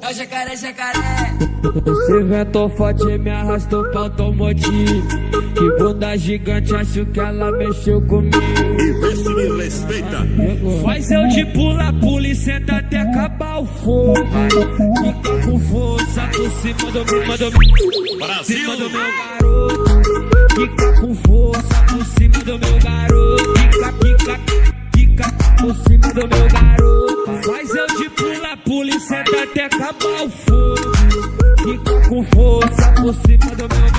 É o jacaré, jacaré. Esse vento forte me arrastou pra automotivo. Que bunda gigante, acho que ela mexeu comigo. E vê se me respeita. Faz eu de pula e senta até acabar o fogo. Fica com força por cima do meu Brasil. cima do meu garoto. Fica com força por cima do meu garoto. Fica por cima do meu garoto. Faz eu de pula e senta até acabar o fogo. Fica com força por cima do meu garoto.